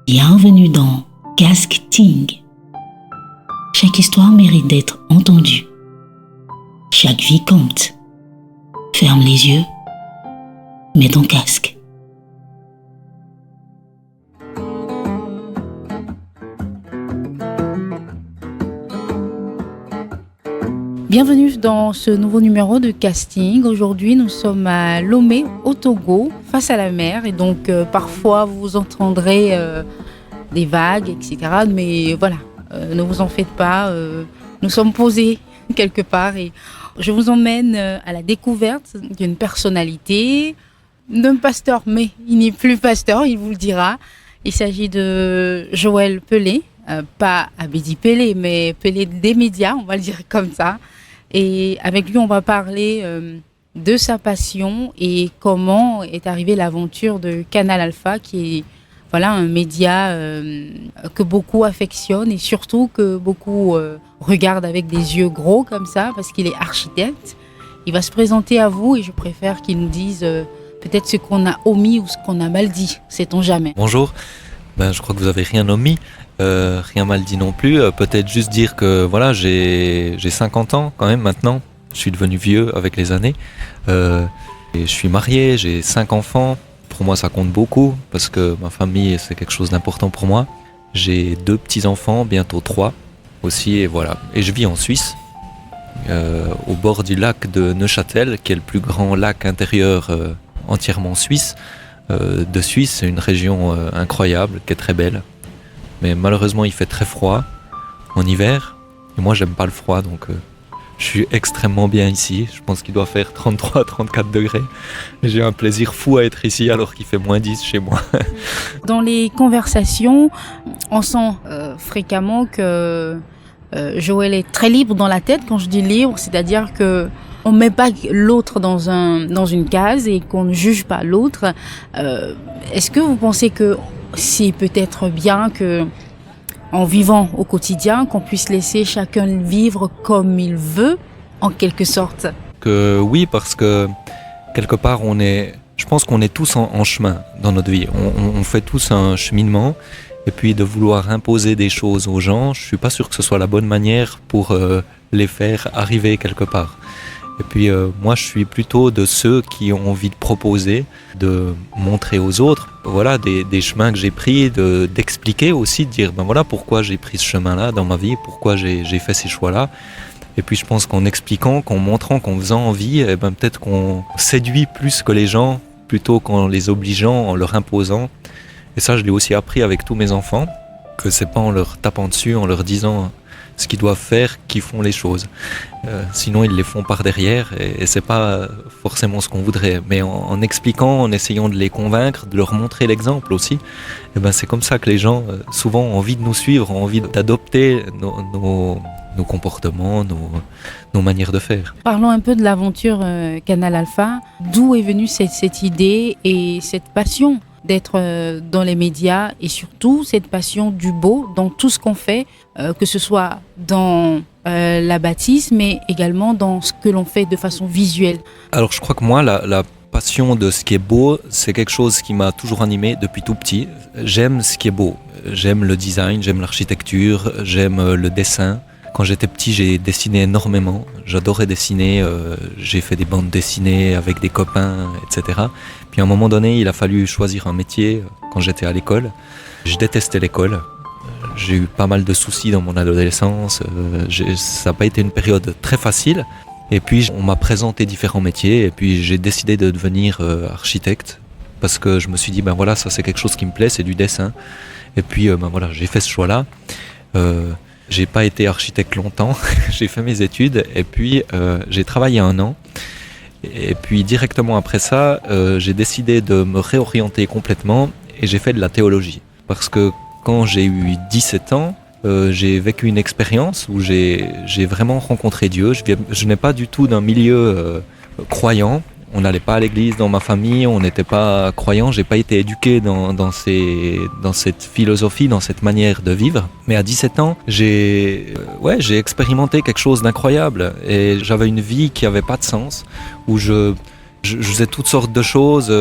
Bienvenue dans Casting. Chaque histoire mérite d'être entendue. Chaque vie compte. Ferme les yeux. Mets ton casque. Bienvenue dans ce nouveau numéro de Casting. Aujourd'hui, nous sommes à Lomé, au Togo, face à la mer. Et donc, parfois, vous entendrez des vagues, etc. Mais voilà, ne vous en faites pas. Nous sommes posés quelque part. Et je vous emmène à la découverte d'une personnalité, d'un pasteur. Mais il n'est plus pasteur, il vous le dira. Il s'agit de Joël Pelé. Pas Abedi Pelé, mais Pelé des médias, on va le dire comme ça. Et avec lui, on va parler de sa passion et comment est arrivée l'aventure de Canal Alpha, qui est un média que beaucoup affectionnent et surtout que beaucoup regardent avec des yeux gros comme ça, parce qu'il est architecte. Il va se présenter à vous et je préfère qu'il nous dise peut-être ce qu'on a omis ou ce qu'on a mal dit, sait-on jamais. Bonjour, je crois que vous avez rien omis. Rien mal dit non plus, peut-être juste dire que voilà, j'ai 50 ans quand même maintenant, je suis devenu vieux avec les années, et je suis marié, j'ai 5 enfants, pour moi ça compte beaucoup parce que ma famille c'est quelque chose d'important pour moi. J'ai 2 petits-enfants, bientôt 3 aussi, et voilà, et je vis en Suisse, au bord du lac de Neuchâtel, qui est le plus grand lac intérieur entièrement suisse de Suisse. C'est une région incroyable, qui est très belle. Mais malheureusement, il fait très froid en hiver. Et moi, j'aime pas le froid, donc je suis extrêmement bien ici. Je pense qu'il doit faire 33-34 degrés. Et j'ai un plaisir fou à être ici alors qu'il fait moins 10 chez moi. Dans les conversations, on sent fréquemment que Joël est très libre dans la tête. Quand je dis libre, c'est-à-dire que on ne met pas l'autre dans une case et qu'on ne juge pas l'autre. Est-ce que vous pensez que c'est peut-être bien que, en vivant au quotidien, qu'on puisse laisser chacun vivre comme il veut, en quelque sorte? Que oui, parce que quelque part, je pense qu'on est tous en chemin dans notre vie. On fait tous un cheminement. Et puis de vouloir imposer des choses aux gens, je ne suis pas sûr que ce soit la bonne manière pour les faire arriver quelque part. Et puis moi je suis plutôt de ceux qui ont envie de proposer, de montrer aux autres des chemins que j'ai pris, d'expliquer aussi, de dire voilà pourquoi j'ai pris ce chemin-là dans ma vie, pourquoi j'ai fait ces choix-là. Et puis je pense qu'en expliquant, qu'en montrant, qu'en faisant envie, peut-être qu'on séduit plus que les gens, plutôt qu'en les obligeant, en leur imposant. Et ça je l'ai aussi appris avec tous mes enfants, que c'est pas en leur tapant dessus, en leur disant ce qu'ils doivent faire, qu'ils font les choses. Sinon, ils les font par derrière et c'est pas forcément ce qu'on voudrait. Mais en expliquant, en essayant de les convaincre, de leur montrer l'exemple aussi, c'est comme ça que les gens, souvent, ont envie de nous suivre, ont envie d'adopter nos comportements, nos manières de faire. Parlons un peu de l'aventure Canal Alpha. D'où est venue cette idée et cette passion d'être dans les médias et surtout cette passion du beau dans tout ce qu'on fait, que ce soit dans la bâtisse mais également dans ce que l'on fait de façon visuelle? Alors je crois que moi la passion de ce qui est beau, c'est quelque chose qui m'a toujours animé depuis tout petit. J'aime ce qui est beau, j'aime le design, j'aime l'architecture, j'aime le dessin. Quand j'étais petit, j'ai dessiné énormément. J'adorais dessiner. J'ai fait des bandes dessinées avec des copains, etc. Puis à un moment donné, il a fallu choisir un métier quand j'étais à l'école. Je détestais l'école. J'ai eu pas mal de soucis dans mon adolescence. Ça n'a pas été une période très facile. Et puis, on m'a présenté différents métiers. Et puis, j'ai décidé de devenir architecte. Parce que je me suis dit, ça c'est quelque chose qui me plaît, c'est du dessin. Et puis, j'ai fait ce choix-là. J'ai pas été architecte longtemps, j'ai fait mes études et puis j'ai travaillé 1 an. Et puis directement après ça, j'ai décidé de me réorienter complètement et j'ai fait de la théologie. Parce que quand j'ai eu 17 ans, j'ai vécu une expérience où j'ai vraiment rencontré Dieu. Je n'ai pas du tout d'un milieu croyant. On n'allait pas à l'église dans ma famille, on n'était pas croyants, j'ai pas été éduqué dans cette philosophie, dans cette manière de vivre. Mais à 17 ans, j'ai expérimenté quelque chose d'incroyable et j'avais une vie qui avait pas de sens, où je faisais toutes sortes de choses,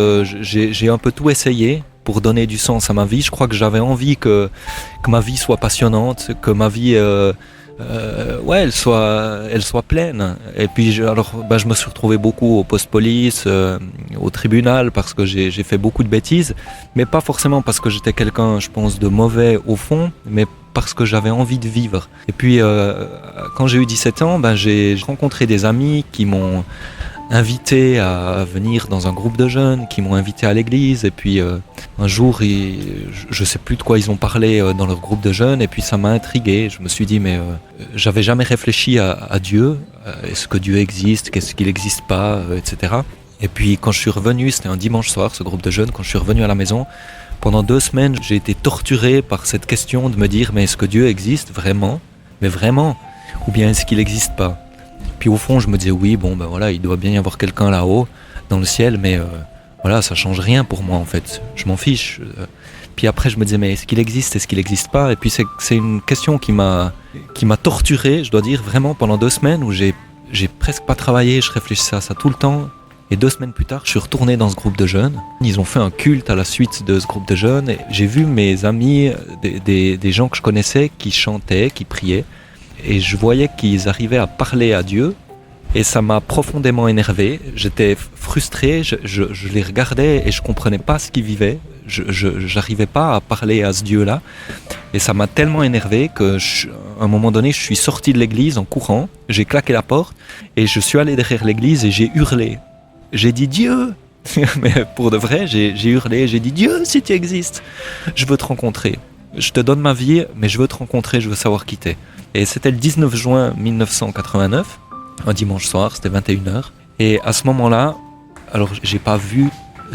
j'ai un peu tout essayé pour donner du sens à ma vie. Je crois que j'avais envie que ma vie soit passionnante, que ma vie elle soit pleine. Et puis je me suis retrouvé beaucoup au poste police, au tribunal, parce que j'ai fait beaucoup de bêtises, mais pas forcément parce que j'étais quelqu'un, je pense, de mauvais au fond, mais parce que j'avais envie de vivre. Et puis quand j'ai eu 17 ans, j'ai rencontré des amis qui m'ont invité à venir dans un groupe de jeunes, qui m'ont invité à l'église, et puis un jour, je sais plus de quoi ils ont parlé dans leur groupe de jeunes, et puis ça m'a intrigué. Je me suis dit, mais j'avais jamais réfléchi à Dieu, est-ce que Dieu existe, qu'est-ce qu'il n'existe pas, etc. Et puis quand je suis revenu, c'était un dimanche soir, ce groupe de jeunes, quand je suis revenu à la maison, pendant 2 semaines, j'ai été torturé par cette question de me dire, mais est-ce que Dieu existe vraiment, mais vraiment, ou bien est-ce qu'il n'existe pas? Puis au fond, je me disais, oui, il doit bien y avoir quelqu'un là-haut, dans le ciel, mais ça change rien pour moi en fait, je m'en fiche. Puis après, je me disais, mais est-ce qu'il existe, est-ce qu'il n'existe pas? Et puis c'est une question qui m'a torturé, je dois dire, vraiment pendant 2 semaines où j'ai presque pas travaillé, je réfléchissais à ça tout le temps. Et 2 semaines plus tard, je suis retourné dans ce groupe de jeunes. Ils ont fait un culte à la suite de ce groupe de jeunes. Et j'ai vu mes amis, des gens que je connaissais, qui chantaient, qui priaient. Et je voyais qu'ils arrivaient à parler à Dieu. Et ça m'a profondément énervé. J'étais frustré, je les regardais et je comprenais pas ce qu'ils vivaient. J'arrivais pas à parler à ce Dieu-là. Et ça m'a tellement énervé qu'à un moment donné, je suis sorti de l'église en courant. J'ai claqué la porte et je suis allé derrière l'église et j'ai hurlé. J'ai dit Dieu, mais pour de vrai, j'ai hurlé, j'ai dit Dieu, si tu existes, je veux te rencontrer. Je te donne ma vie, mais je veux te rencontrer, je veux savoir qui t'es. Et c'était le 19 juin 1989, un dimanche soir, c'était 21h. Et à ce moment-là, alors j'ai pas vu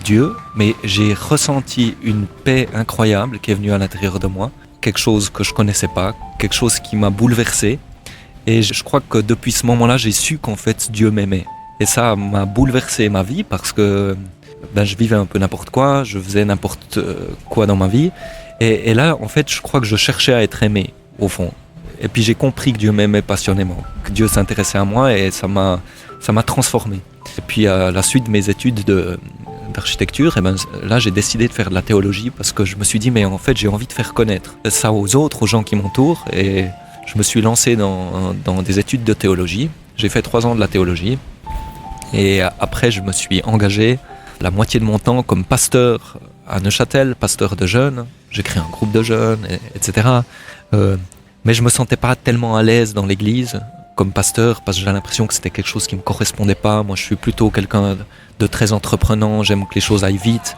Dieu, mais j'ai ressenti une paix incroyable qui est venue à l'intérieur de moi. Quelque chose que je connaissais pas, quelque chose qui m'a bouleversé. Et je crois que depuis ce moment-là, j'ai su qu'en fait Dieu m'aimait. Et ça m'a bouleversé ma vie parce que je vivais un peu n'importe quoi, je faisais n'importe quoi dans ma vie. Et là, en fait, je crois que je cherchais à être aimé, au fond. Et puis j'ai compris que Dieu m'aimait passionnément, que Dieu s'intéressait à moi et ça m'a transformé. Et puis à la suite de mes études d'architecture, là j'ai décidé de faire de la théologie parce que je me suis dit, mais en fait j'ai envie de faire connaître ça aux autres, aux gens qui m'entourent. Et je me suis lancé dans des études de théologie. J'ai fait 3 ans de la théologie. Et après, je me suis engagé la moitié de mon temps comme pasteur à Neuchâtel, pasteur de jeunes. J'ai créé un groupe de jeunes, etc. Mais je me sentais pas tellement à l'aise dans l'église comme pasteur parce que j'ai l'impression que c'était quelque chose qui me correspondait pas. Moi, je suis plutôt quelqu'un de très entreprenant. J'aime que les choses aillent vite.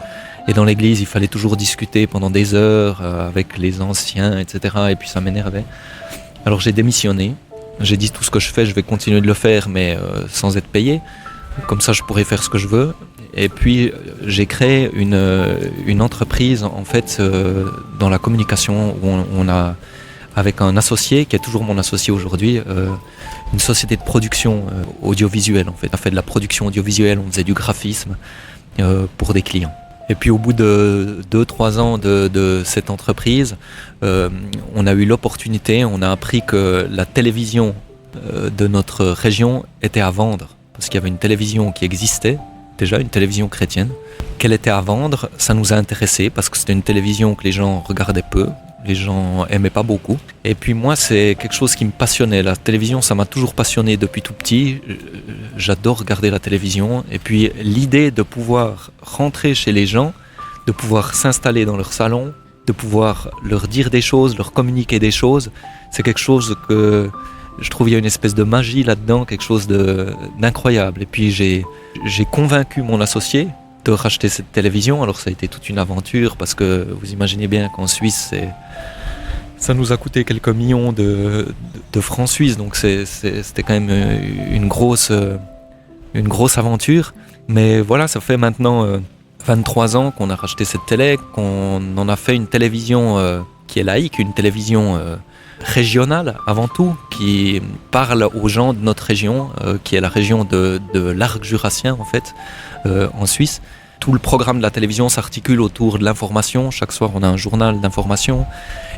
Et dans l'église, il fallait toujours discuter pendant des heures avec les anciens, etc. Et puis ça m'énervait. Alors j'ai démissionné. J'ai dit tout ce que je fais, je vais continuer de le faire, mais sans être payé. Comme ça, je pourrais faire ce que je veux. Et puis, j'ai créé une entreprise, en fait, dans la communication, où on a, avec un associé, qui est toujours mon associé aujourd'hui, une société de production audiovisuelle, en fait. On a fait de la production audiovisuelle, on faisait du graphisme pour des clients. Et puis, au bout de 2-3 ans de cette entreprise, on a eu l'opportunité, on a appris que la télévision de notre région était à vendre. Parce qu'il y avait une télévision qui existait, déjà une télévision chrétienne, qu'elle était à vendre. Ça nous a intéressés parce que c'était une télévision que les gens regardaient peu, les gens aimaient pas beaucoup. Et puis moi, c'est quelque chose qui me passionnait. La télévision, ça m'a toujours passionné depuis tout petit. J'adore regarder la télévision. Et puis l'idée de pouvoir rentrer chez les gens, de pouvoir s'installer dans leur salon, de pouvoir leur dire des choses, leur communiquer des choses, c'est quelque chose que je trouve qu'il y a une espèce de magie là-dedans, quelque chose d'incroyable. Et puis j'ai convaincu mon associé de racheter cette télévision. Alors ça a été toute une aventure parce que vous imaginez bien qu'en Suisse, ça nous a coûté quelques millions de francs suisses. Donc c'était quand même une grosse aventure. Mais voilà, ça fait maintenant 23 ans qu'on a racheté cette télé, qu'on en a fait une télévision qui est laïque, une télévision régionale avant tout, qui parle aux gens de notre région, qui est la région de l'arc jurassien en fait, en Suisse. Tout le programme de la télévision s'articule autour de l'information. Chaque soir, on a un journal d'information.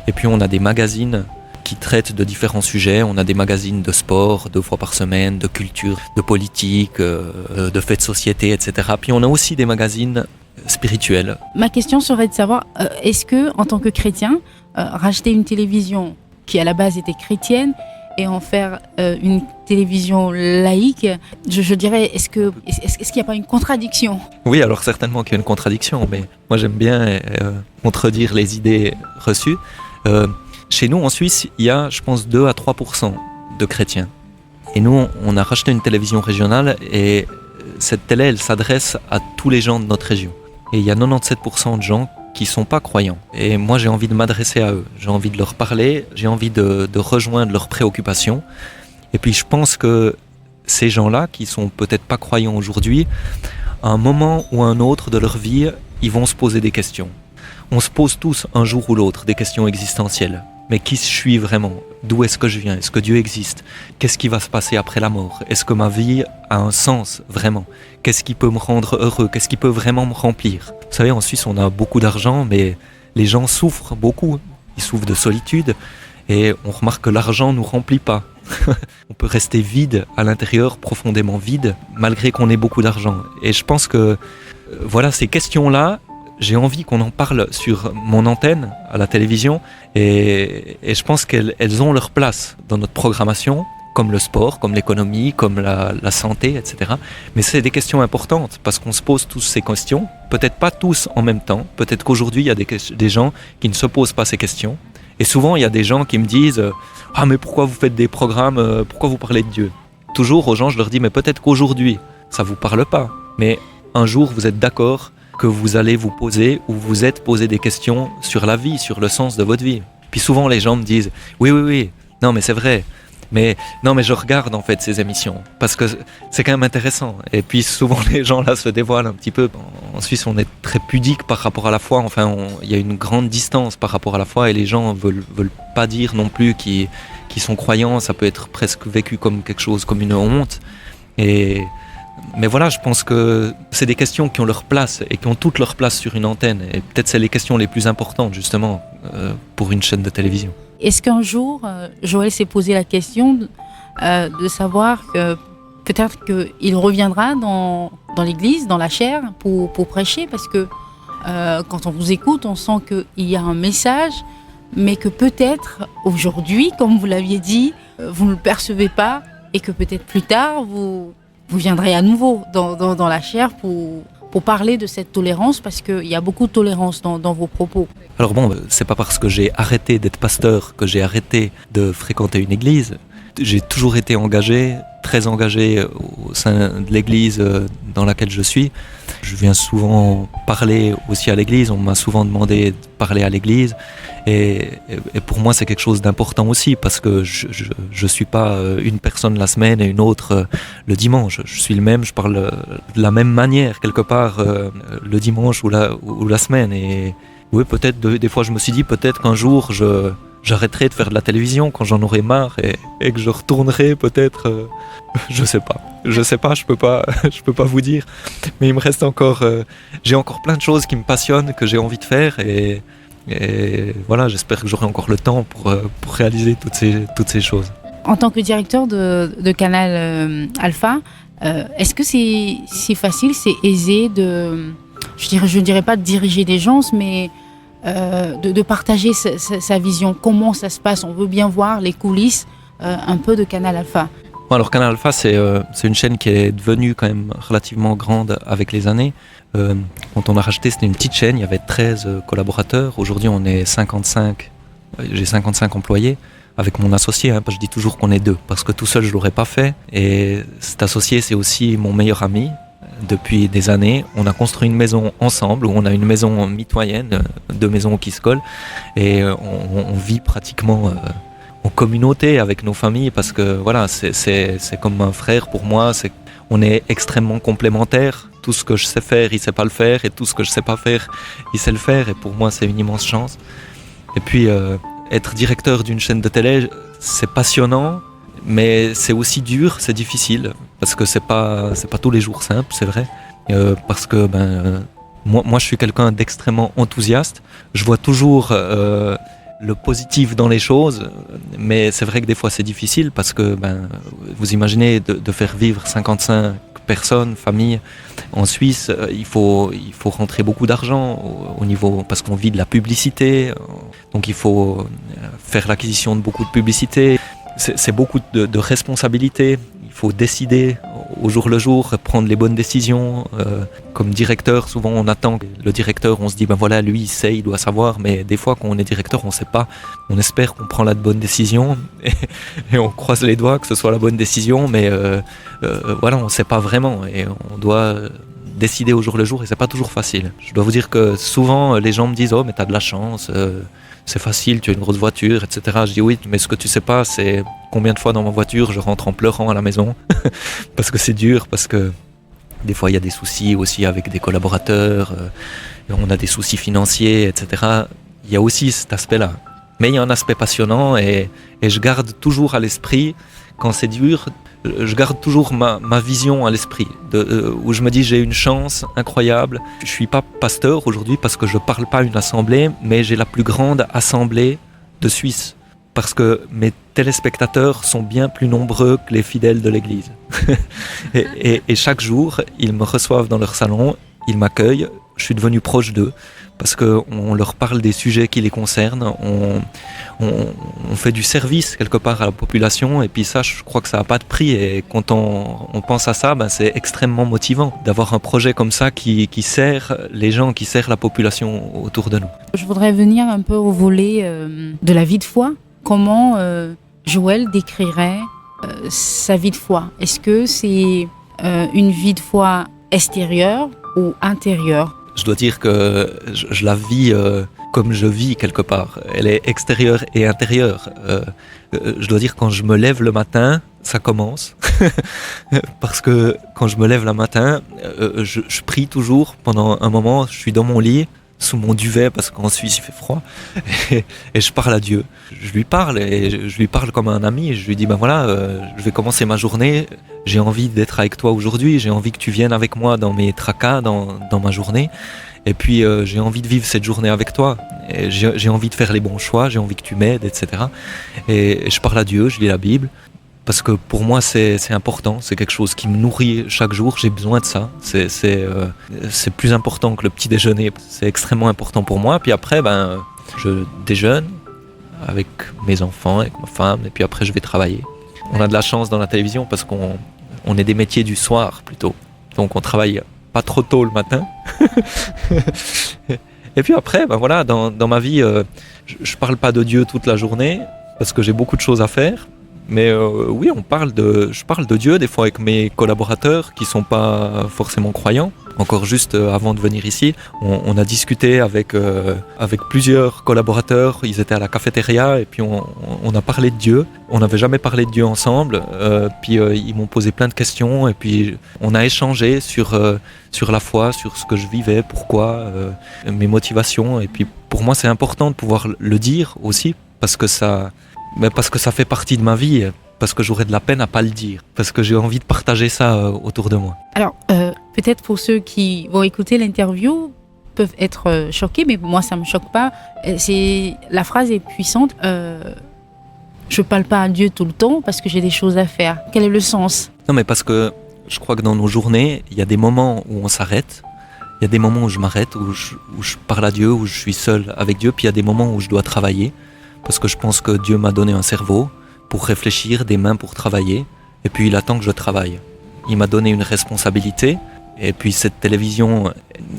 Et puis, on a des magazines qui traitent de différents sujets. On a des magazines de sport 2 fois par semaine, de culture, de politique, de faits de société, etc. Puis, on a aussi des magazines spirituelle. Ma question serait de savoir, est-ce que, en tant que chrétien, racheter une télévision qui à la base était chrétienne et en faire une télévision laïque, je dirais, est-ce qu'il n'y a pas une contradiction ? Oui, alors certainement qu'il y a une contradiction, mais moi j'aime bien contredire les idées reçues. Chez nous en Suisse, il y a, je pense, 2 à 3% de chrétiens. Et nous, on a racheté une télévision régionale et cette télé, elle s'adresse à tous les gens de notre région. Et il y a 97% de gens qui ne sont pas croyants. Et moi, j'ai envie de m'adresser à eux. J'ai envie de leur parler, j'ai envie de rejoindre leurs préoccupations. Et puis, je pense que ces gens-là, qui sont peut-être pas croyants aujourd'hui, à un moment ou un autre de leur vie, ils vont se poser des questions. On se pose tous, un jour ou l'autre, des questions existentielles. Mais qui je suis vraiment ? D'où est-ce que je viens ? Est-ce que Dieu existe ? Qu'est-ce qui va se passer après la mort ? Est-ce que ma vie a un sens, vraiment ? Qu'est-ce qui peut me rendre heureux ? Qu'est-ce qui peut vraiment me remplir ? Vous savez, en Suisse, on a beaucoup d'argent, mais les gens souffrent beaucoup. Ils souffrent de solitude et on remarque que l'argent ne nous remplit pas. On peut rester vide à l'intérieur, profondément vide, malgré qu'on ait beaucoup d'argent. Et je pense que, voilà, ces questions-là, j'ai envie qu'on en parle sur mon antenne, à la télévision, et je pense qu'elles ont leur place dans notre programmation, comme le sport, comme l'économie, comme la santé, etc. Mais c'est des questions importantes, parce qu'on se pose tous ces questions, peut-être pas tous en même temps, peut-être qu'aujourd'hui il y a des gens qui ne se posent pas ces questions, et souvent il y a des gens qui me disent « Ah mais pourquoi vous faites des programmes, pourquoi vous parlez de Dieu ?» Toujours aux gens je leur dis « Mais peut-être qu'aujourd'hui ça vous parle pas, mais un jour vous êtes d'accord que vous allez vous poser ou vous êtes posé des questions sur la vie, sur le sens de votre vie. » Puis souvent les gens me disent « Oui, non mais c'est vrai, mais je regarde en fait ces émissions parce que c'est quand même intéressant. » Et puis souvent les gens là se dévoilent un petit peu. En Suisse on est très pudique par rapport à la foi, enfin il y a une grande distance par rapport à la foi et les gens veulent pas dire non plus qu'ils sont croyants, ça peut être presque vécu comme quelque chose, comme une honte. Mais voilà, je pense que c'est des questions qui ont leur place et qui ont toute leur place sur une antenne. Et peut-être c'est les questions les plus importantes, justement, pour une chaîne de télévision. Est-ce qu'un jour, Joël s'est posé la question de savoir que peut-être qu'il reviendra dans l'église, dans la chaire, pour prêcher ? Parce que quand on vous écoute, on sent qu'il y a un message, mais que peut-être aujourd'hui, comme vous l'aviez dit, vous ne le percevez pas et que peut-être plus tard, vous viendrez à nouveau dans la chaire pour parler de cette tolérance, parce qu'il y a beaucoup de tolérance dans vos propos. Alors bon, c'est pas parce que j'ai arrêté d'être pasteur que j'ai arrêté de fréquenter une église. J'ai toujours été engagé, très engagé au sein de l'église dans laquelle je suis. Je viens souvent parler aussi à l'église, on m'a souvent demandé de parler à l'église. Et pour moi, c'est quelque chose d'important aussi, parce que je suis pas une personne la semaine et une autre le dimanche. Je suis le même, je parle de la même manière, quelque part, le dimanche ou la semaine. Et oui, peut-être, des fois, je me suis dit, peut-être qu'un jour, j'arrêterai de faire de la télévision quand j'en aurai marre et que je retournerai peut-être, je sais pas, je peux pas vous dire, mais il me reste encore, j'ai encore plein de choses qui me passionnent, que j'ai envie de faire et voilà, j'espère que j'aurai encore le temps pour réaliser toutes ces choses. En tant que directeur de Canal Alpha, est-ce que c'est facile, c'est aisé je dirais pas de diriger des gens, mais de partager sa vision, comment ça se passe? On veut bien voir les coulisses un peu de Canal Alpha. Alors Canal Alpha, c'est une chaîne qui est devenue quand même relativement grande avec les années. Quand on a racheté, c'était une petite chaîne, il y avait 13 collaborateurs. Aujourd'hui, on est 55, j'ai 55 employés avec mon associé. Je dis toujours qu'on est 2 parce que tout seul, je ne l'aurais pas fait. Et cet associé, c'est aussi mon meilleur ami. Depuis des années, on a construit une maison ensemble, où on a une maison mitoyenne, 2 maisons qui se collent, et on vit pratiquement en communauté avec nos familles, parce que voilà, c'est comme un frère pour moi. On est extrêmement complémentaires. Tout ce que je sais faire, il sait pas le faire, et tout ce que je sais pas faire, il sait le faire, et pour moi, c'est une immense chance. Et puis, être directeur d'une chaîne de télé, c'est passionnant. Mais c'est aussi dur, c'est difficile, parce que c'est pas tous les jours simple, c'est vrai. Parce que moi je suis quelqu'un d'extrêmement enthousiaste. Je vois toujours le positif dans les choses, mais c'est vrai que des fois c'est difficile parce que vous imaginez de faire vivre 55 personnes, familles en Suisse, il faut rentrer beaucoup d'argent au niveau, parce qu'on vit de la publicité, donc il faut faire l'acquisition de beaucoup de publicité. C'est beaucoup de responsabilités. Il faut décider au jour le jour, prendre les bonnes décisions. Comme directeur, souvent on attend le directeur, on se dit voilà, lui il sait, il doit savoir, mais des fois quand on est directeur, on ne sait pas. On espère qu'on prend la bonne décision et on croise les doigts que ce soit la bonne décision, mais voilà, on ne sait pas vraiment et on doit décider au jour le jour et c'est pas toujours facile. Je dois vous dire que souvent les gens me disent mais t'as de la chance. C'est facile, tu as une grosse voiture, etc. Je dis oui, mais ce que tu sais pas, c'est combien de fois dans ma voiture je rentre en pleurant à la maison parce que c'est dur, parce que des fois il y a des soucis aussi avec des collaborateurs, on a des soucis financiers, etc. Il y a aussi cet aspect-là. Mais il y a un aspect passionnant et je garde toujours à l'esprit, quand c'est dur, je garde toujours ma vision à l'esprit, où je me dis j'ai une chance incroyable. Je ne suis pas pasteur aujourd'hui parce que je ne parle pas à une assemblée, mais j'ai la plus grande assemblée de Suisse. Parce que mes téléspectateurs sont bien plus nombreux que les fidèles de l'église. et chaque jour, ils me reçoivent dans leur salon, ils m'accueillent, je suis devenu proche d'eux. Parce qu'on leur parle des sujets qui les concernent, on fait du service quelque part à la population, et puis ça, je crois que ça n'a pas de prix, et quand on pense à ça, c'est extrêmement motivant d'avoir un projet comme ça qui sert les gens, qui sert la population autour de nous. Je voudrais venir un peu au volet de la vie de foi. Comment Joël décrirait sa vie de foi? Est-ce que c'est une vie de foi extérieure ou intérieure? Je dois dire que je la vis comme je vis quelque part. Elle est extérieure et intérieure. Je dois dire quand je me lève le matin, ça commence. Parce que quand je me lève le matin, je prie toujours pendant un moment. Je suis dans mon lit, sous mon duvet, parce qu'en Suisse il fait froid. Et je parle à Dieu. Je lui parle et je lui parle comme un ami. Je lui dis voilà, je vais commencer ma journée. J'ai envie d'être avec toi aujourd'hui, j'ai envie que tu viennes avec moi dans mes tracas, dans ma journée. Et puis j'ai envie de vivre cette journée avec toi. Et j'ai envie de faire les bons choix, j'ai envie que tu m'aides, etc. Et je parle à Dieu, je lis la Bible. Parce que pour moi c'est important, c'est quelque chose qui me nourrit chaque jour, j'ai besoin de ça. C'est plus important que le petit déjeuner, c'est extrêmement important pour moi. Puis après je déjeune avec mes enfants, avec ma femme, et puis après je vais travailler. On a de la chance dans la télévision parce qu'on est des métiers du soir plutôt. Donc on travaille pas trop tôt le matin. Et puis après, voilà, dans ma vie, je parle pas de Dieu toute la journée parce que j'ai beaucoup de choses à faire. Mais oui, je parle de Dieu des fois avec mes collaborateurs qui sont pas forcément croyants. Encore juste avant de venir ici, on a discuté avec plusieurs collaborateurs. Ils étaient à la cafétéria et puis on a parlé de Dieu. On n'avait jamais parlé de Dieu ensemble. Puis ils m'ont posé plein de questions et puis on a échangé sur la foi, sur ce que je vivais, pourquoi, mes motivations. Et puis pour moi, c'est important de pouvoir le dire aussi parce que ça fait partie de ma vie. Parce que j'aurais de la peine à pas le dire, parce que j'ai envie de partager ça autour de moi. Alors, peut-être pour ceux qui vont écouter l'interview, peuvent être choqués, mais moi ça me choque pas. La phrase est puissante. Je parle pas à Dieu tout le temps parce que j'ai des choses à faire. Quel est le sens? Non, mais parce que je crois que dans nos journées, il y a des moments où on s'arrête, il y a des moments où je m'arrête, où je parle à Dieu, où je suis seul avec Dieu, puis il y a des moments où je dois travailler, parce que je pense que Dieu m'a donné un cerveau pour réfléchir, des mains pour travailler, et puis il attend que je travaille. Il m'a donné une responsabilité, et puis cette télévision,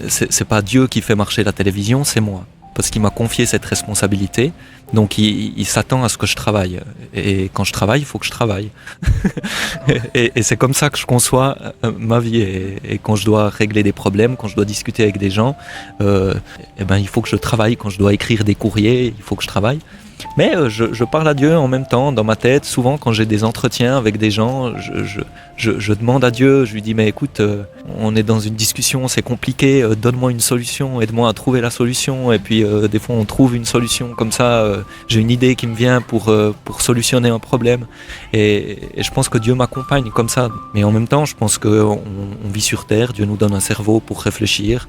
c'est pas Dieu qui fait marcher la télévision, c'est moi. Parce qu'il m'a confié cette responsabilité, donc il s'attend à ce que je travaille. Et quand je travaille, il faut que je travaille. et c'est comme ça que je conçois ma vie. Et quand je dois régler des problèmes, quand je dois discuter avec des gens, il faut que je travaille. Quand je dois écrire des courriers, il faut que je travaille. Mais je parle à Dieu en même temps, dans ma tête. Souvent, quand j'ai des entretiens avec des gens, je demande à Dieu, je lui dis, mais écoute, on est dans une discussion, c'est compliqué, donne-moi une solution, aide-moi à trouver la solution. Et puis, des fois, on trouve une solution comme ça. J'ai une idée qui me vient pour solutionner un problème. Et je pense que Dieu m'accompagne comme ça. Mais en même temps, je pense qu'on vit sur Terre, Dieu nous donne un cerveau pour réfléchir.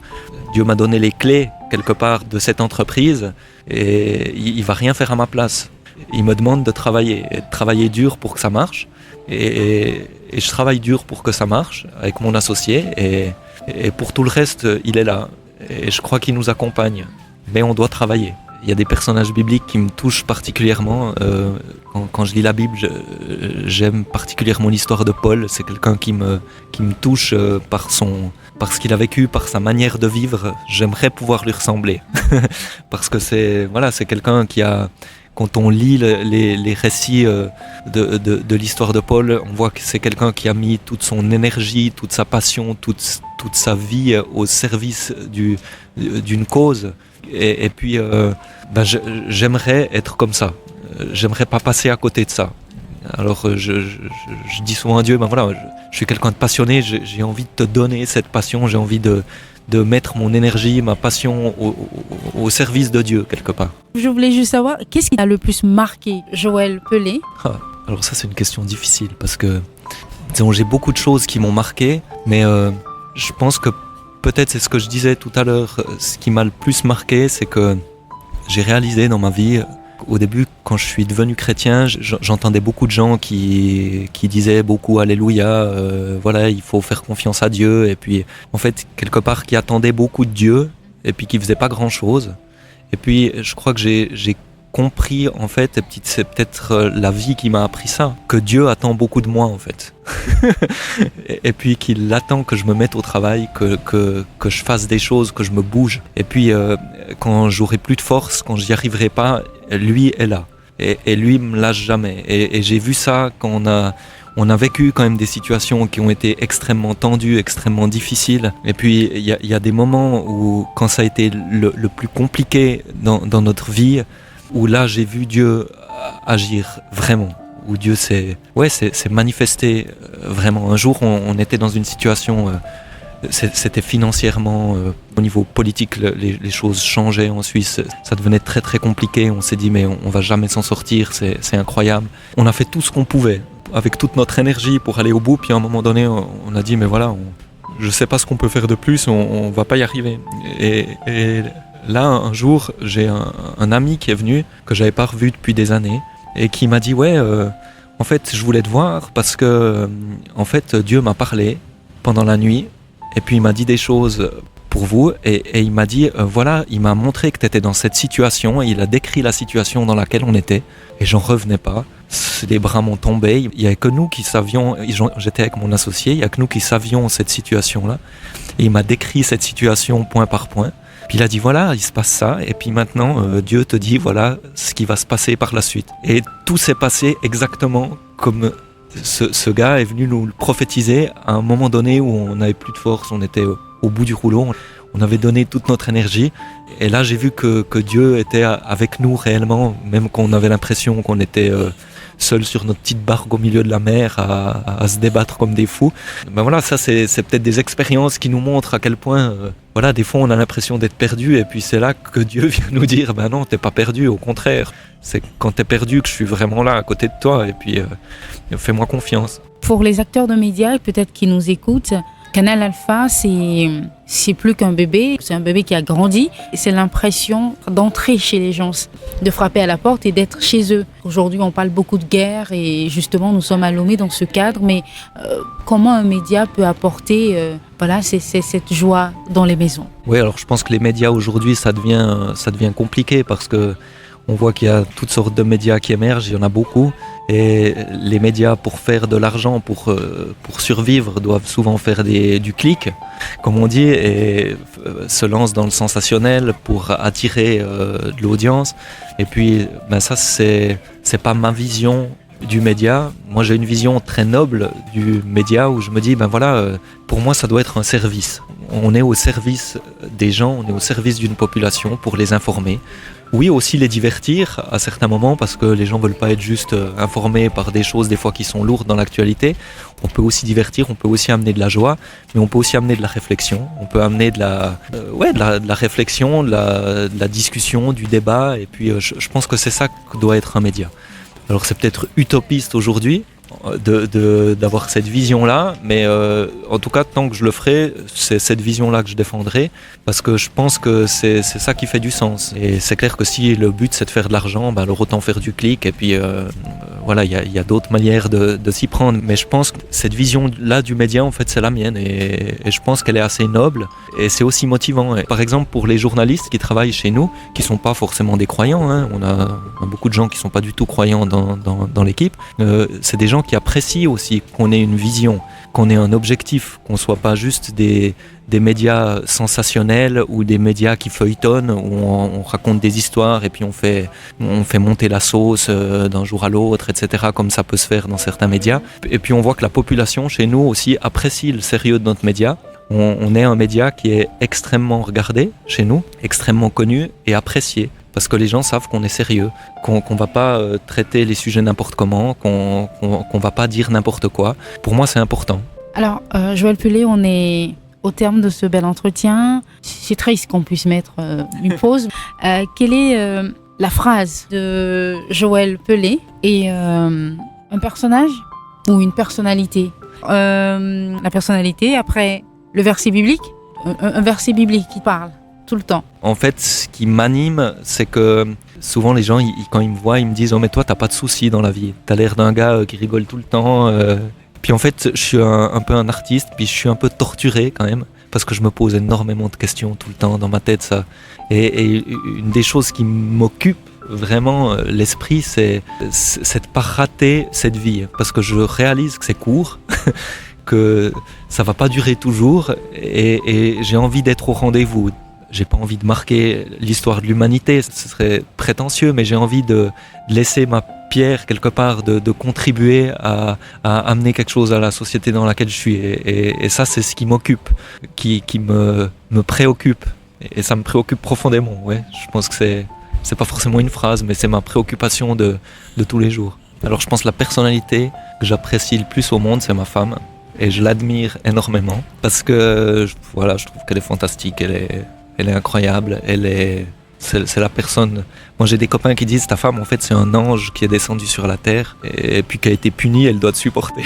Dieu m'a donné les clés quelque part de cette entreprise et il va rien faire à ma place. Il me demande de travailler dur pour que ça marche et je travaille dur pour que ça marche avec mon associé et pour tout le reste, il est là et je crois qu'il nous accompagne. Mais on doit travailler. Il y a des personnages bibliques qui me touchent particulièrement. Quand je lis la Bible, j'aime particulièrement l'histoire de Paul. C'est quelqu'un qui me touche par ce qu'il a vécu, par sa manière de vivre. J'aimerais pouvoir lui ressembler. Parce que c'est quelqu'un qui a... Quand on lit les récits de l'histoire de Paul, on voit que c'est quelqu'un qui a mis toute son énergie, toute sa passion, toute sa vie au service d'une cause. Et puis, j'aimerais être comme ça. J'aimerais pas passer à côté de ça. Alors, je dis souvent à Dieu, je suis quelqu'un de passionné, j'ai envie de te donner cette passion, j'ai envie de mettre mon énergie, ma passion au service de Dieu, quelque part. Je voulais juste savoir, qu'est-ce qui t'a le plus marqué, Joël Pelé? Alors ça, c'est une question difficile, parce que disons, j'ai beaucoup de choses qui m'ont marqué, mais je pense que peut-être c'est ce que je disais tout à l'heure, ce qui m'a le plus marqué, c'est que j'ai réalisé dans ma vie, au début, quand je suis devenu chrétien, j'entendais beaucoup de gens qui disaient beaucoup Alléluia, il faut faire confiance à Dieu, et puis en fait, quelque part, qui attendaient beaucoup de Dieu, et puis qui faisaient pas grand-chose. Et puis, je crois que j'ai compris, en fait, et c'est peut-être la vie qui m'a appris ça, que Dieu attend beaucoup de moi, en fait. et puis qu'il attend que je me mette au travail, que je fasse des choses, que je me bouge. Et puis, quand j'aurai plus de force, quand j'y arriverai pas, lui est là. Et lui me lâche jamais. Et j'ai vu ça quand on a vécu quand même des situations qui ont été extrêmement tendues, extrêmement difficiles. Et puis, il y a des moments où, quand ça a été le plus compliqué dans notre vie, où là, j'ai vu Dieu agir vraiment. Où Dieu s'est manifesté vraiment. Un jour, on était dans une situation, c'était financièrement, au niveau politique, les choses changeaient en Suisse. Ça devenait très très compliqué. On s'est dit, mais on va jamais s'en sortir, c'est incroyable. On a fait tout ce qu'on pouvait, avec toute notre énergie pour aller au bout. Puis à un moment donné, on a dit, mais voilà, je sais pas ce qu'on peut faire de plus, on va pas y arriver. Et là, un jour, j'ai un ami qui est venu, que j'avais pas revu depuis des années, et qui m'a dit, en fait, je voulais te voir parce que, en fait, Dieu m'a parlé pendant la nuit, et puis il m'a dit des choses pour vous, et il m'a dit, il m'a montré que tu étais dans cette situation, et il a décrit la situation dans laquelle on était, et j'en revenais pas. Les bras m'ont tombé, il n'y avait que nous qui savions, j'étais avec mon associé, il n'y a que nous qui savions cette situation-là, et il m'a décrit cette situation point par point. Puis il a dit, il se passe ça, et puis maintenant, Dieu te dit, voilà ce qui va se passer par la suite. Et tout s'est passé exactement comme ce gars est venu nous le prophétiser à un moment donné où on n'avait plus de force, on était au bout du rouleau, on avait donné toute notre énergie. Et là, j'ai vu que Dieu était avec nous réellement, même quand on avait l'impression qu'on était seul sur notre petite barque au milieu de la mer à se débattre comme des fous. Ça c'est peut-être des expériences qui nous montrent à quel point des fois on a l'impression d'être perdu, et puis c'est là que Dieu vient nous dire non, t'es pas perdu, au contraire, c'est quand t'es perdu que je suis vraiment là à côté de toi, et puis fais-moi confiance. Pour les acteurs de médias peut-être qui nous écoutent, Canal Alpha, c'est plus qu'un bébé, c'est un bébé qui a grandi. C'est l'impression d'entrer chez les gens, de frapper à la porte et d'être chez eux. Aujourd'hui, on parle beaucoup de guerre et justement, nous sommes à Lomé dans ce cadre. Mais comment un média peut apporter cette joie dans les maisons? Oui, alors je pense que les médias aujourd'hui, ça devient compliqué parce que on voit qu'il y a toutes sortes de médias qui émergent, il y en a beaucoup. Et les médias, pour faire de l'argent, pour survivre, doivent souvent faire du clic, comme on dit, et se lancent dans le sensationnel pour attirer de l'audience. Et puis, ça, c'est pas ma vision du média. Moi, j'ai une vision très noble du média où je me dis, pour moi, ça doit être un service. On est au service des gens, on est au service d'une population pour les informer. Oui, aussi les divertir à certains moments, parce que les gens veulent pas être juste informés par des choses des fois qui sont lourdes dans l'actualité. On peut aussi divertir, on peut aussi amener de la joie, mais on peut aussi amener de la réflexion. On peut amener de la réflexion, de la discussion, du débat. Et puis je pense que c'est ça que doit être un média. Alors c'est peut-être utopiste aujourd'hui, d'avoir cette vision-là, mais en tout cas, tant que je le ferai, c'est cette vision-là que je défendrai, parce que je pense que c'est ça qui fait du sens. Et c'est clair que si le but c'est de faire de l'argent, alors autant faire du clic, et puis voilà, il y a d'autres manières de s'y prendre. Mais je pense que cette vision-là du média, en fait, c'est la mienne, et je pense qu'elle est assez noble, et c'est aussi motivant. Et par exemple, pour les journalistes qui travaillent chez nous, qui sont pas forcément des croyants, hein, on a beaucoup de gens qui sont pas du tout croyants dans l'équipe, c'est des gens qui apprécient aussi qu'on ait une vision, qu'on ait un objectif, qu'on soit pas juste des médias sensationnels ou des médias qui feuilletonnent, où on raconte des histoires et puis on fait monter la sauce d'un jour à l'autre, etc., comme ça peut se faire dans certains médias. Et puis on voit que la population chez nous aussi apprécie le sérieux de notre média. On est un média qui est extrêmement regardé chez nous, extrêmement connu et apprécié. Parce que les gens savent qu'on est sérieux, qu'on va pas traiter les sujets n'importe comment, qu'on va pas dire n'importe quoi. Pour moi, c'est important. Alors, Joël Pelé, on est au terme de ce bel entretien. C'est triste qu'on puisse mettre une pause. Quelle est la phrase de Joël Pelé et un personnage ou une personnalité? La personnalité, après le verset biblique, un verset biblique qui parle tout le temps. En fait, ce qui m'anime, c'est que souvent les gens, quand ils me voient, ils me disent « Oh mais toi, t'as pas de soucis dans la vie. T'as l'air d'un gars qui rigole tout le temps. » Puis en fait, je suis un peu un artiste, puis je suis un peu torturé quand même, parce que je me pose énormément de questions tout le temps dans ma tête, ça. Et une des choses qui m'occupe vraiment l'esprit, c'est de pas rater cette vie, parce que je réalise que c'est court, que ça va pas durer toujours, et j'ai envie d'être au rendez-vous. J'ai pas envie de marquer l'histoire de l'humanité, ce serait prétentieux, mais j'ai envie de laisser ma pierre quelque part, de contribuer à amener quelque chose à la société dans laquelle je suis. Et ça, c'est ce qui m'occupe, qui me préoccupe. Et ça me préoccupe profondément, ouais. Je pense que c'est pas forcément une phrase, mais c'est ma préoccupation de tous les jours. Alors je pense que la personnalité que j'apprécie le plus au monde, c'est ma femme. Et je l'admire énormément, parce que voilà, je trouve qu'elle est fantastique, elle est incroyable, c'est la personne. Moi j'ai des copains qui disent ta femme en fait c'est un ange qui est descendu sur la terre et puis qui a été puni, elle doit te supporter.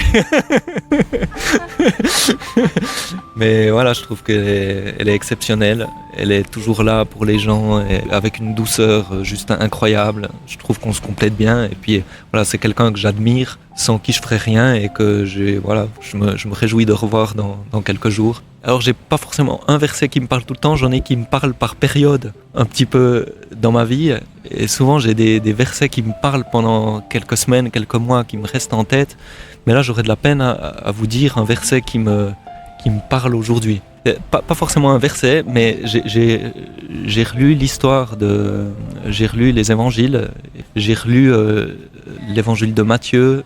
Mais voilà, je trouve qu'elle est exceptionnelle, elle est toujours là pour les gens avec une douceur juste incroyable. Je trouve qu'on se complète bien et puis voilà, c'est quelqu'un que j'admire, sans qui je ferais rien et que je me réjouis de revoir dans quelques jours. Alors j'ai pas forcément un verset qui me parle tout le temps, j'en ai qui me parlent par période un petit peu dans ma vie, et souvent j'ai des versets qui me parlent pendant quelques semaines, quelques mois, qui me restent en tête, mais là j'aurais de la peine à vous dire un verset qui me parle aujourd'hui. Pas forcément un verset, mais j'ai relu j'ai relu les évangiles, j'ai relu l'évangile de Matthieu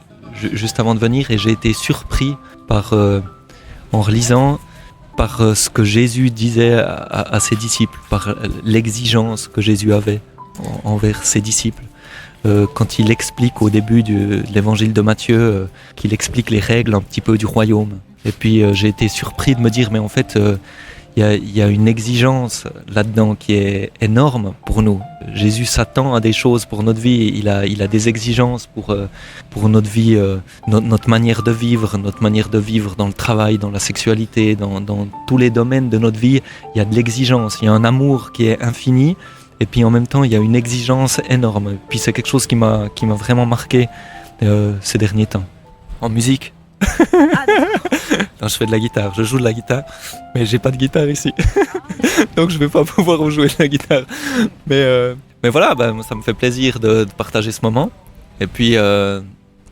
juste avant de venir, et j'ai été surpris en relisant par ce que Jésus disait à ses disciples, par l'exigence que Jésus avait envers ses disciples. Quand il explique au début de l'évangile de Matthieu, qu'il explique les règles un petit peu du royaume. Et puis j'ai été surpris de me dire, mais en fait, il y a une exigence là-dedans qui est énorme pour nous. Jésus s'attend à des choses pour notre vie, il a des exigences pour notre vie, notre manière de vivre dans le travail, dans la sexualité, dans tous les domaines de notre vie. Il y a de l'exigence, il y a un amour qui est infini, et puis en même temps il y a une exigence énorme. Et puis c'est quelque chose qui m'a vraiment marqué ces derniers temps. En musique. Non, je fais de la guitare, je joue de la guitare, mais j'ai pas de guitare ici, donc je vais pas pouvoir vous jouer de la guitare. Mais voilà, ça me fait plaisir de partager ce moment. Et puis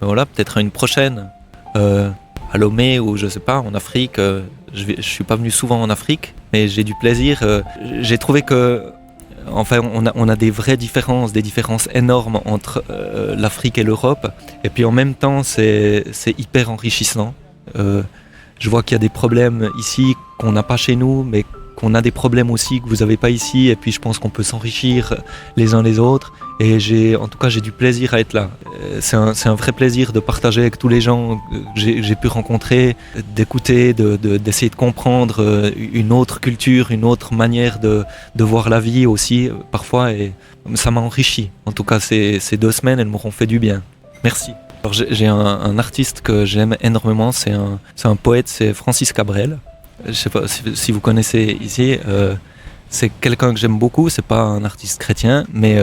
voilà, peut-être une prochaine à Lomé ou je sais pas, en Afrique. Je suis pas venu souvent en Afrique, mais j'ai du plaisir. J'ai trouvé que enfin, on a des vraies différences, des différences énormes entre l'Afrique et l'Europe. Et puis en même temps, c'est hyper enrichissant. Je vois qu'il y a des problèmes ici qu'on n'a pas chez nous, mais qu'on a des problèmes aussi que vous n'avez pas ici. Et puis je pense qu'on peut s'enrichir les uns les autres. Et en tout cas, j'ai du plaisir à être là. C'est un vrai plaisir de partager avec tous les gens que j'ai pu rencontrer, d'écouter, d'essayer de comprendre une autre culture, une autre manière de voir la vie aussi, parfois. Et ça m'a enrichi. En tout cas, ces 2 semaines, elles m'auront fait du bien. Merci. Alors j'ai un artiste que j'aime énormément, c'est un poète, c'est Francis Cabrel. Je ne sais pas si vous connaissez ici. C'est quelqu'un que j'aime beaucoup, c'est pas un artiste chrétien, mais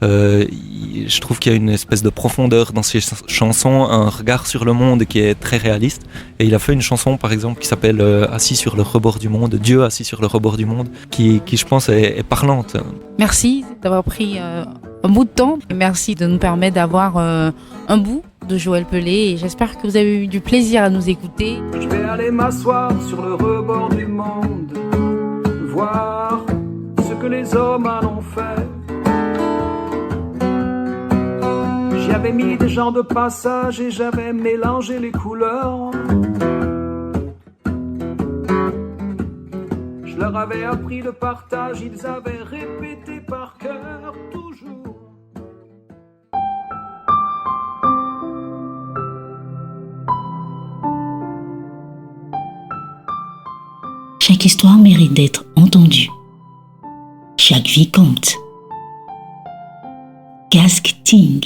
je trouve qu'il y a une espèce de profondeur dans ses chansons, un regard sur le monde qui est très réaliste. Et il a fait une chanson par exemple qui s'appelle Assis sur le rebord du monde, Dieu assis sur le rebord du monde, qui je pense est parlante. Merci d'avoir pris un bout de temps. Et merci de nous permettre d'avoir un bout de Joël Pelé. Et j'espère que vous avez eu du plaisir à nous écouter. Je vais aller m'asseoir sur le rebord du monde, voir ce que les hommes en ont fait. J'y avais mis des gens de passage et j'avais mélangé les couleurs. Je leur avais appris le partage, ils avaient répété par cœur toujours. Chaque histoire mérite d'être entendue. Chaque vie compte. Casque Ting.